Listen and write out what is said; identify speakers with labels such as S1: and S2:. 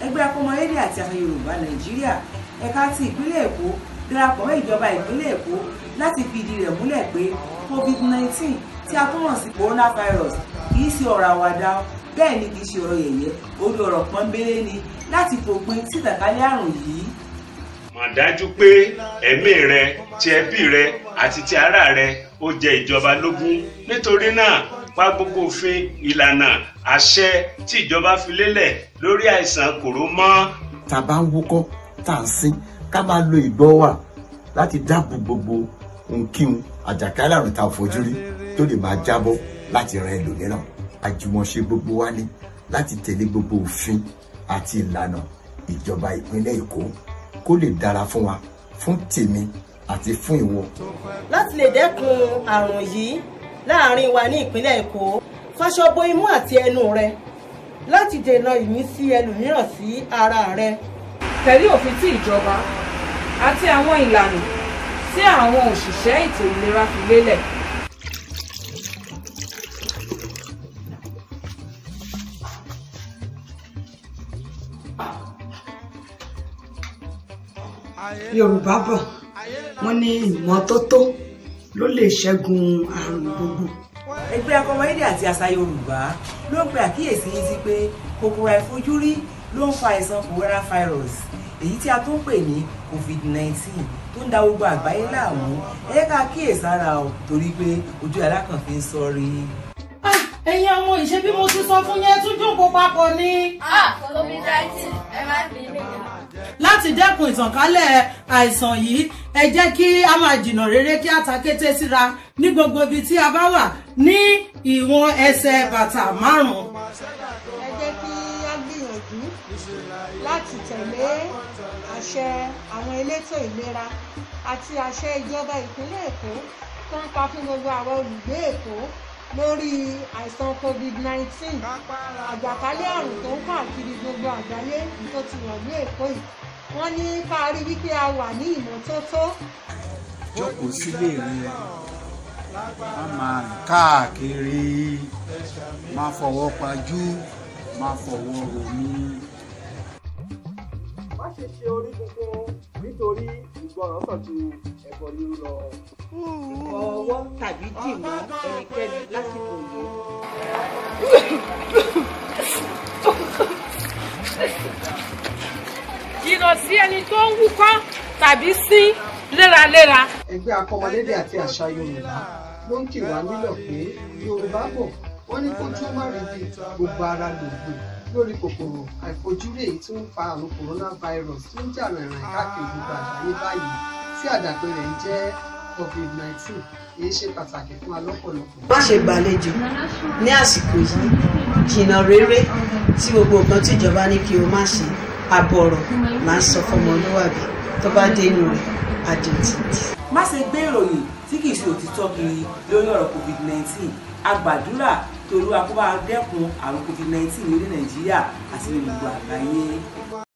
S1: ẹgbẹ́ akọ́mọlédè àti àṣà Yorùbá Nàìjíríà ẹ̀ka ti ìpínlẹ̀ Èkó darapọ̀ mọ́ ìjọba ìpínlẹ̀ Èkó láti fi ìdí rẹ̀ múlẹ̀ pé COVID-19 tí a tún mọ̀ sí coronavirus kìí ṣe ọ̀rọ̀ àwàdà bẹ́ẹ̀ ni kìí ṣe ọ̀rọ̀ yẹ̀yẹ́ orí ọ̀rọ̀ pọ́nbélé ni láti fòpin sí ìtànkálẹ̀ àrùn yìí.
S2: Mọ̀ dájú pé ẹ̀mí rẹ, ti ẹbí rẹ àti ti ará rẹ ó jẹ ìjọba lógún. Nítorí náà, pa gbogbo òfin, ìlànà, àṣẹ tí ìjọba fi lélẹ̀ lórí àìsàn kòró mọ́.
S3: Tá bá ń wúkọ́, tá ń sín, ká máa lo ìgbọ́ wà láti dáàbò gbogbo ohunkíhun àjàkálẹ̀ àrùn tá a fojú rí tó lè máa jábọ́ láti ran ẹlòmíràn. Àjùmọ̀ṣe gbogbo wa ní láti tẹ̀lé gbogbo òfin àti ìlànà ìjọba ìpínlẹ̀ Èkó kó lè dára fún wa, fún tèmi àti fún ìwọ.
S4: Láti lè dẹ́kun àrùn yìí láàrin wa ní ìpínlẹ̀ Èkó, faṣọ bo imú àti ẹnu rẹ láti dènà ìmísí ẹlòmíràn sí ara rẹ.
S5: Tẹ̀lé òfin tí ìjọba àti àwọn ìlànà tí àwọn òṣìṣẹ́ ètò ìlera fi lélẹ̀.
S6: Yorùbá bọ̀ wọ́n ní ìmọ́tótó ló lè ṣẹ́gun àrùn gbogbo.
S1: ẹgbẹ́ akọ́mọlédè àti àṣà Yorùbá ló ń pe àkíyèsí yìí sí pé kòkòrò àìfojúrí ló ń fa àìsàn coronavirus èyí tí a tún pè ní COVID-19 tó ń da gbogbo àgbáyé láàmú. ẹ jẹ́ ká kíyèsára o torí pé ojú alákàn fi ń sọrí.
S4: Ẹ̀yin àwọn ìṣe bí mo ti sọ fún yẹn tún jókòó papọ̀ ni.
S7: COVID-19 ẹ má bí mi.
S4: Láti dẹ́kun ìtànkálẹ̀ àìsàn yìí, ẹ jẹ́ kí a máa jìnnà rere kí a ta kété síra ní gbogbo ibi tí a bá wà ní ìwọ̀n ẹsẹ̀ bàtà 5.
S8: Ẹ jẹ́ kí a gbìyànjú láti tẹ̀lé àṣẹ àwọn elétò ìlera àti àṣẹ ìjọba ìpínlẹ̀ Èkó tó ń pa fún gbogbo àwọn olùgbé Èkó lórí àìsàn COVID-19 àjàkálẹ̀ àrùn tó ń káàkiri gbogbo àgbáyé tó ti wọ̀ ní Èkó yìí. Wọ́n ní ká rí wípé a wà ní ìmọ́tótó.
S9: Jókòó sílé rẹ, má máa rìn káàkiri, má fọwọ́ pajú, má fọwọ́ romi.
S10: Má ṣe ṣe orí kunkun nítorí ìgbọràn sàn ju ẹbọ rírú lọ.
S4: Ọwọ́ tàbí dì mọ́ ẹnikẹ́ni lásìkò yìí.
S5: Jìnnà sí ẹni tó ń wúkọ́ tàbí sín léraléra.
S11: Ẹgbẹ́ akọ́mọlédè àti àṣà Yorùbá ló ń kì wá nílọ̀ pé Yorùbá bọ̀ wọ́n ní kójú má rí bí gbogbo ara lògbò lórí kòkòrò àìfojúrí èyí tí ń fa àrùn coronavirus tí ń jà rìnrìn káàkiri gbogbo àgbáyé báyìí tí àdàpè rẹ̀ ń jẹ́ COVID-19 èyí ṣe pàtàkì fún wa lọ́pọ̀lọpọ̀.
S6: Má ṣe gbàlejò ní àsìkò yìí, jìnnà rere tí gbogbo nǹkan tí ìjọba ní kí o má ṣe. Àbọ̀rọ̀ máa ń sọ fọmọlúwàbí tó bá dé inú rẹ̀ àdìtì.
S1: má ṣe gbé ìròyìn tí kìí ṣe òtítọ́ kiri lórí ọ̀rọ̀ COVID-19. a gbàdúrà torí akóbá dẹ́kun àrùn COVID-19 ní orílẹ̀ Nàìjíríà àti ní gbogbo àgbáyé.